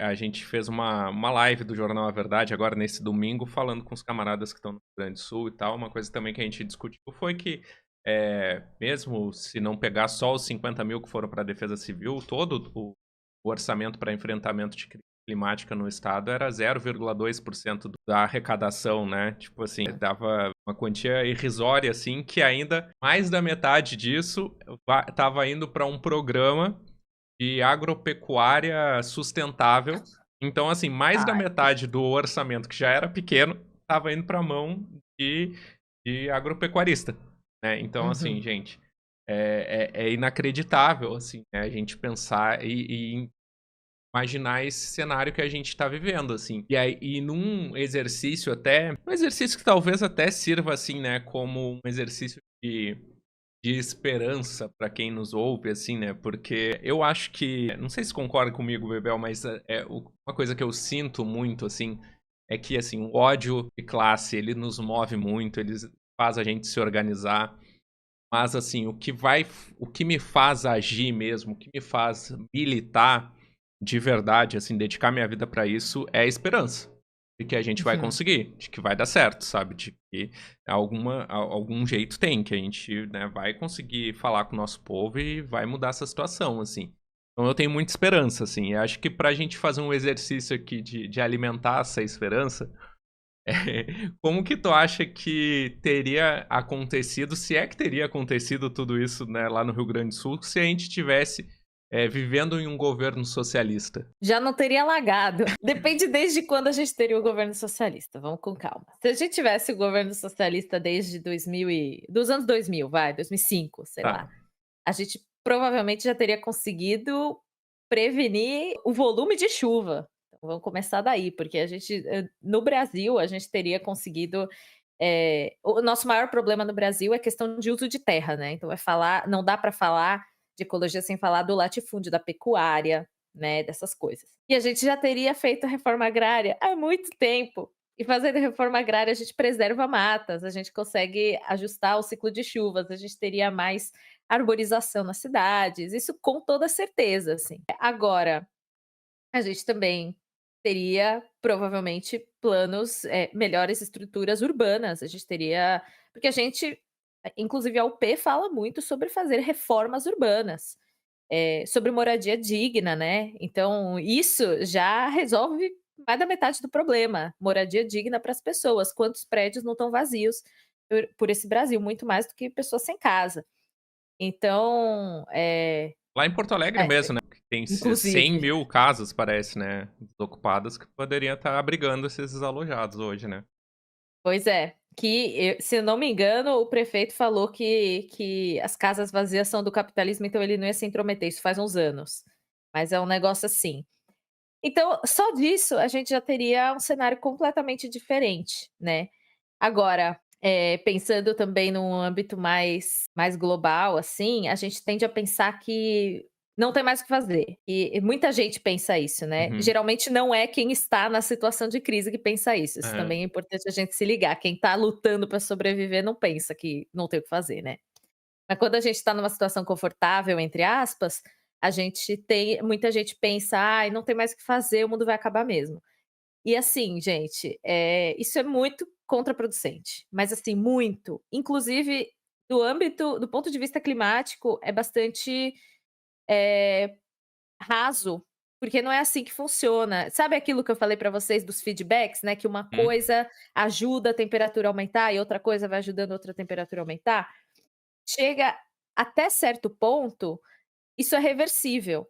a gente fez uma live do Jornal A Verdade agora nesse domingo, falando com os camaradas que estão no Rio Grande do Sul e tal. Uma coisa também que a gente discutiu foi que, mesmo se não pegar só os 50 mil que foram para a Defesa Civil, todo o orçamento para enfrentamento de crise climática no estado era 0,2% da arrecadação, né? Tipo assim, dava uma quantia irrisória, assim, que ainda mais da metade disso estava indo para um programa de agropecuária sustentável. Então, assim, mais da Ai, metade do orçamento, que já era pequeno, estava indo para a mão de, de agropecuarista, né? Então, assim, uhum. gente, é inacreditável, assim, né, a gente pensar e imaginar esse cenário que a gente está vivendo, assim. E aí, e num exercício até, um exercício que talvez até sirva, assim, né, como um exercício de esperança para quem nos ouve, assim, né? Porque eu acho que, não sei se concorda comigo, Bebel, mas uma coisa que eu sinto muito, assim, é que, assim, o ódio de classe, ele nos move muito, ele faz a gente se organizar, mas, assim, o que me faz agir mesmo, o que me faz militar de verdade, assim, dedicar minha vida para isso é a esperança de que a gente vai Uhum. conseguir, de que vai dar certo, sabe? De que algum jeito tem, que a gente, né, vai conseguir falar com o nosso povo e vai mudar essa situação, assim. Então eu tenho muita esperança, assim. Eu acho que pra gente fazer um exercício aqui de alimentar essa esperança, como que tu acha que teria acontecido, se é que teria acontecido tudo isso, né, lá no Rio Grande do Sul, se a gente tivesse vivendo em um governo socialista? Já não teria alagado. Depende desde quando a gente teria o governo socialista, vamos com calma. Se a gente tivesse o governo socialista desde 2000 dos anos 2000, vai, 2005, sei lá, Tá. a gente provavelmente já teria conseguido prevenir o volume de chuva. Então vamos começar daí, porque a gente, no Brasil, a gente teria conseguido, o nosso maior problema no Brasil é questão de uso de terra, né, então não dá para falar de ecologia sem falar do latifúndio, da pecuária, né, dessas coisas. E a gente já teria feito a reforma agrária há muito tempo. E fazendo reforma agrária, a gente preserva matas, a gente consegue ajustar o ciclo de chuvas, a gente teria mais arborização nas cidades, isso com toda certeza, assim. Agora, a gente também teria, provavelmente, planos, melhores estruturas urbanas, a gente teria porque a gente inclusive a UP fala muito sobre fazer reformas urbanas, sobre moradia digna, né, então isso já resolve mais da metade do problema, moradia digna para as pessoas, quantos prédios não estão vazios por esse Brasil, muito mais do que pessoas sem casa. Então, Lá em Porto Alegre é, mesmo, né, que tem 100 inclusive. mil casas, parece, né, desocupadas, que poderiam estar abrigando esses desalojados hoje, né. Pois é, se eu não me engano, o prefeito falou que as casas vazias são do capitalismo, então ele não ia se intrometer, isso faz uns anos, mas é um negócio assim. Então, só disso a gente já teria um cenário completamente diferente, né. Agora, pensando também num âmbito mais global, assim, a gente tende a pensar que não tem mais o que fazer, e muita gente pensa isso, né. Uhum. Geralmente não é quem está na situação de crise que pensa isso Aham. também é importante a gente se ligar, quem está lutando para sobreviver não pensa que não tem o que fazer, né. Mas quando a gente está numa situação "confortável", entre aspas, a gente tem muita gente pensa: "Ai, não tem mais o que fazer, o mundo vai acabar mesmo". E assim, gente, isso é muito contraproducente, mas assim, muito. Inclusive, do ponto de vista climático, é bastante, eh, raso, porque não é assim que funciona. Sabe aquilo que eu falei para vocês dos feedbacks, né, que uma Hum. coisa ajuda a temperatura a aumentar e outra coisa vai ajudando a outra temperatura a aumentar? Chega até certo ponto, isso é reversível.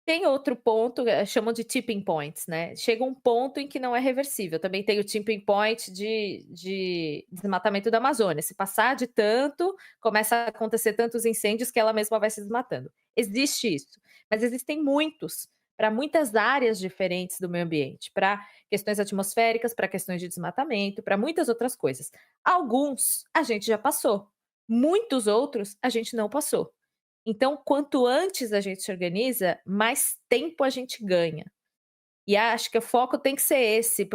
Tem outro ponto, chamam de tipping points, né, chega um ponto em que não é reversível, também tem o tipping point de desmatamento da Amazônia, se passar de tanto, começa a acontecer tantos incêndios que ela mesma vai se desmatando. Existe isso, mas existem muitos, para muitas áreas diferentes do meio ambiente, para questões atmosféricas, para questões de desmatamento, para muitas outras coisas. Alguns a gente já passou, muitos outros a gente não passou. Então, quanto antes a gente se organiza, mais tempo a gente ganha. E acho que o foco tem que ser esse,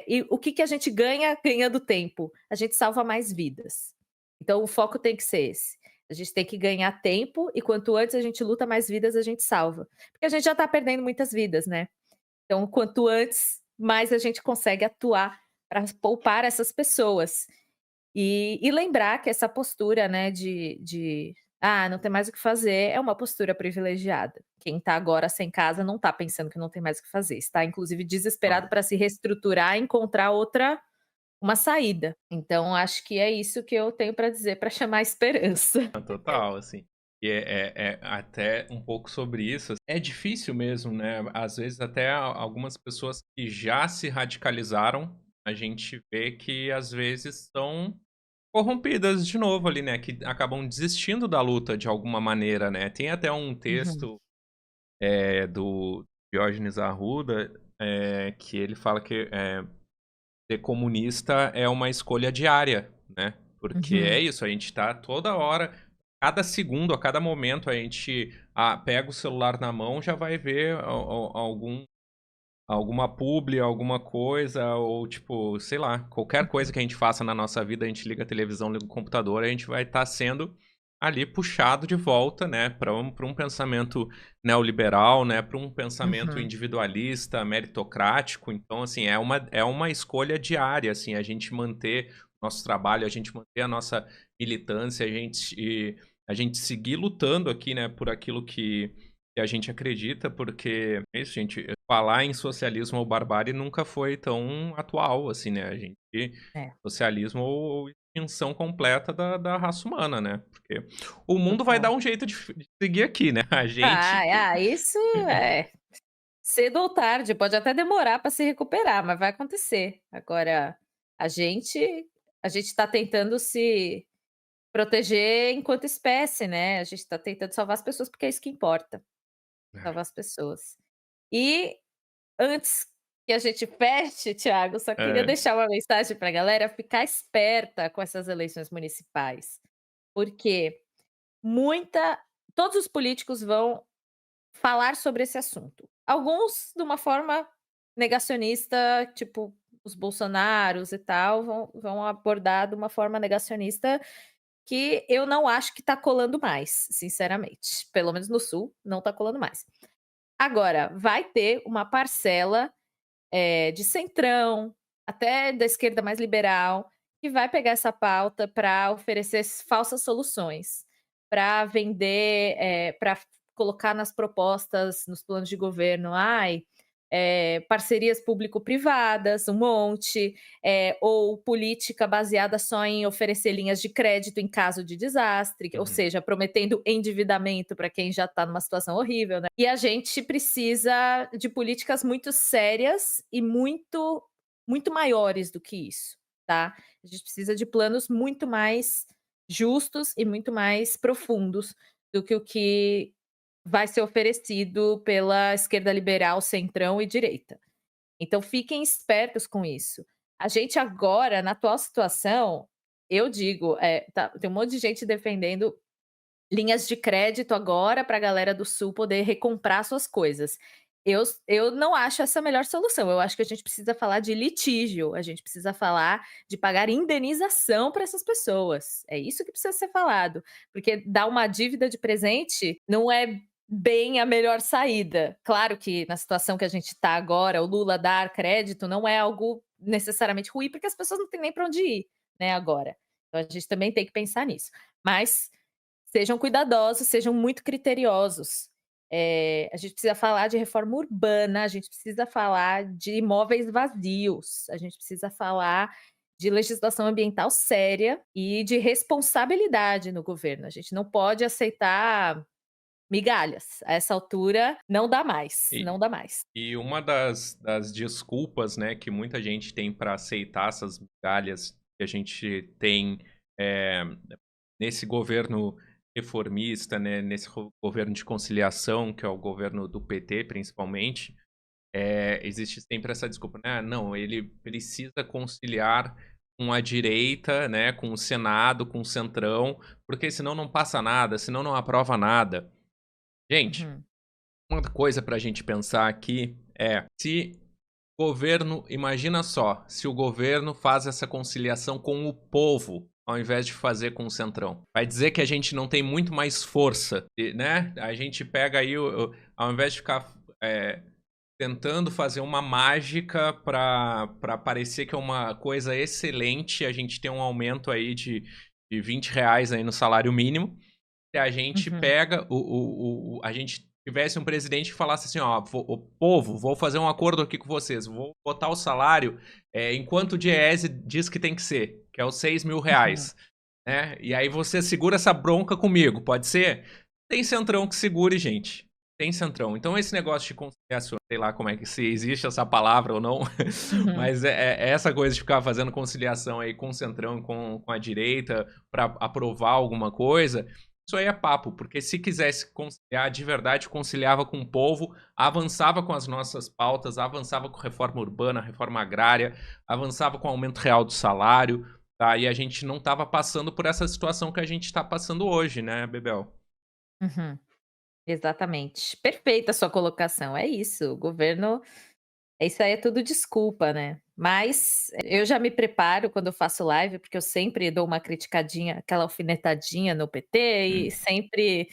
e o que que a gente ganha ganhando tempo? A gente salva mais vidas. Então o foco tem que ser esse. A gente tem que ganhar tempo e quanto antes a gente luta, mais vidas a gente salva. Porque a gente já está perdendo muitas vidas, né. Então, quanto antes, mais a gente consegue atuar para poupar essas pessoas. E lembrar que essa postura, né, de "Ah, não tem mais o que fazer", é uma postura privilegiada. Quem está agora sem casa não está pensando que não tem mais o que fazer, está inclusive desesperado Claro. para se reestruturar e encontrar uma saída. Então acho que é isso que eu tenho para dizer para chamar esperança. Total, assim. E é até um pouco sobre isso. É difícil mesmo, né? Às vezes até algumas pessoas que já se radicalizaram, a gente vê que às vezes são corrompidas de novo ali, né? Que acabam desistindo da luta de alguma maneira, né? Tem até um Uhum, texto do Diógenes Arruda que ele fala que ser comunista é uma escolha diária, né? Porque é uhum. isso, a gente tá toda hora, cada segundo, a cada momento, a gente pega o celular na mão, já vai ver alguma publi, alguma coisa, ou tipo, sei lá, qualquer coisa que a gente faça na nossa vida, a gente liga a televisão, liga o computador, a gente vai estar sendo ali puxado de volta, né, para um pensamento neoliberal, né, para um pensamento Uhum. individualista, meritocrático. Então, assim, é uma escolha diária, assim, a gente manter nosso trabalho, a gente manter a nossa militância, a gente seguir lutando aqui, né, por aquilo que a gente acredita, porque é isso, gente, falar em socialismo ou barbárie nunca foi tão atual, assim, né, a gente É, socialismo ou extinção completa da raça humana, né, porque o mundo vai dar total. um jeito de seguir aqui, né, a gente Vai, que isso é cedo ou tarde, pode até demorar para se recuperar, mas vai acontecer. Agora, a gente a gente está tentando se proteger enquanto espécie, né, a gente está tentando salvar as pessoas, porque é isso que importa, salvar as pessoas. E antes que a gente feche, Thiago, só queria é, deixar uma mensagem para a galera ficar esperta com essas eleições municipais, porque muita todos os políticos vão falar sobre esse assunto. Alguns de uma forma negacionista, tipo os bolsonaros e tal, vão abordar de uma forma negacionista que eu não acho que está colando mais, sinceramente. Pelo menos no sul, não está colando mais. Agora, vai ter uma parcela, de centrão, até da esquerda mais liberal, que vai pegar essa pauta para oferecer falsas soluções, para vender, para colocar nas propostas, nos planos de governo, ai, parcerias público-privadas, um monte, ou política baseada só em oferecer linhas de crédito em caso de desastre, ou uhum, seja, prometendo endividamento para quem já está numa situação horrível, né. E a gente precisa de políticas muito sérias e muito maiores do que isso, tá. A gente precisa de planos muito mais justos e muito mais profundos do que o que vai ser oferecido pela esquerda liberal, centrão e direita. Então fiquem espertos com isso. A gente agora, na atual situação, eu digo, tem um monte de gente defendendo linhas de crédito agora para a galera do sul poder recomprar suas coisas. Eu não acho essa a melhor solução, eu acho que a gente precisa falar de litígio, a gente precisa falar de pagar indenização para essas pessoas, é isso que precisa ser falado, porque dar uma dívida de presente não é bem a melhor saída. Claro que na situação que a gente está agora, o Lula dar crédito não é algo necessariamente ruim, porque as pessoas não têm nem para onde ir, né, agora. Então a gente também tem que pensar nisso. Mas sejam cuidadosos, sejam muito criteriosos. A gente precisa falar de reforma urbana, a gente precisa falar de imóveis vazios, a gente precisa falar de legislação ambiental séria e de responsabilidade no governo. A gente não pode aceitar migalhas. A essa altura, não dá mais, e não dá mais. e uma das desculpas, né, que muita gente tem para aceitar essas migalhas que a gente tem, eh, nesse governo reformista, né, nesse governo de conciliação, que é o governo do PT, principalmente, existe sempre essa desculpa, né? "Ah, não, ele precisa conciliar com a direita, né, com o Senado, com o Centrão, porque senão não passa nada, senão não aprova nada". Gente, Uhum. uma coisa para a gente pensar aqui é, se governo, imagina só, se o governo faz essa conciliação com o povo, ao invés de fazer com o Centrão. Vai dizer que a gente não tem muito mais força, né? A gente pega aí, ao invés de ficar tentando fazer uma mágica para parecer que é uma coisa excelente a gente ter um aumento aí de R$ 20 aí no salário mínimo. Se a gente Uhum. pega a gente tivesse um presidente que falasse assim: ó, o povo, vou fazer um acordo aqui com vocês, vou botar o salário enquanto o Diese diz que tem que ser, que é os Uhum. R$ 6.000, né? E aí você segura essa bronca comigo, pode ser? Tem centrão que segure, gente. Tem centrão. Então esse negócio de conciliação, sei lá como é que se existe essa palavra ou não, Uhum. mas é essa coisa de ficar fazendo conciliação aí com o centrão, com a direita, para aprovar alguma coisa, isso aí é papo, porque se quisesse conciliar de verdade, conciliava com o povo, avançava com as nossas pautas, avançava com reforma urbana, reforma agrária, avançava com aumento real do salário, tá? E a gente não estava passando por essa situação que a gente está passando hoje, né, Bebel? Uhum. Exatamente. Perfeita a sua colocação. É isso, o governo isso aí é tudo desculpa, né. Mas eu já me preparo quando eu faço live, porque eu sempre dou uma criticadinha, aquela alfinetadinha no PT e Hum. sempre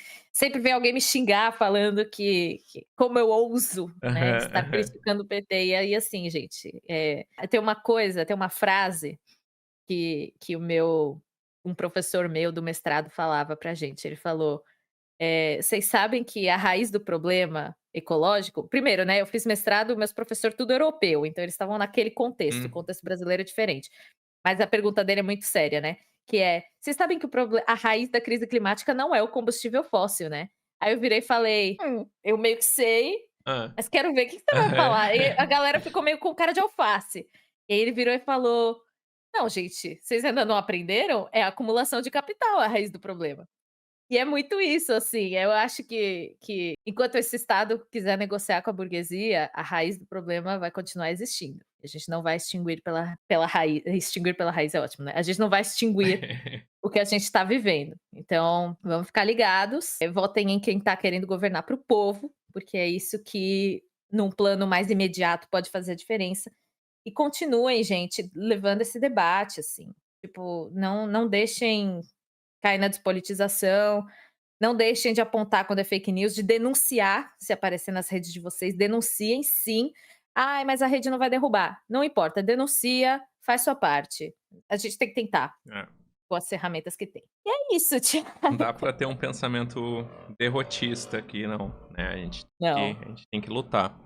vem alguém me xingar falando que como eu ouso, né, Aham, estar aham. criticando o PT. E aí, assim, gente, tem uma frase que um professor meu do mestrado falava pra gente, ele falou: vocês sabem que a raiz do problema ecológico primeiro, né, eu fiz mestrado, meus professor tudo europeu, então eles estavam naquele contexto, o Hum. contexto brasileiro é diferente. Mas a pergunta dele é muito séria, né, que é: "Vocês sabem que a raiz da crise climática não é o combustível fóssil, né?". Aí eu virei e falei: eu meio que sei, Hã. mas quero ver o que que você vai Aham. falar". E a galera ficou meio com cara de alface. E aí ele virou e falou: "Não gente, vocês ainda não aprenderam? É a acumulação de capital a raiz do problema". E é muito isso, assim, eu acho que enquanto esse Estado quiser negociar com a burguesia, a raiz do problema vai continuar existindo. A gente não vai extinguir pela raiz é ótimo, né, a gente não vai extinguir o que a gente está vivendo. Então, vamos ficar ligados, votem em quem está querendo governar para o povo, porque é isso que, num plano mais imediato, pode fazer a diferença. E continuem, gente, levando esse debate, assim, tipo, não deixem cair na despolitização, não deixem de apontar quando é fake news, de denunciar se aparecer nas redes de vocês, denunciem sim. "Ai, mas a rede não vai derrubar", não importa, denuncia, faz sua parte. A gente tem que tentar, É, com as ferramentas que tem. E é isso, não dá Thiago. pra ter um pensamento derrotista aqui não, né, Não. a gente tem que lutar.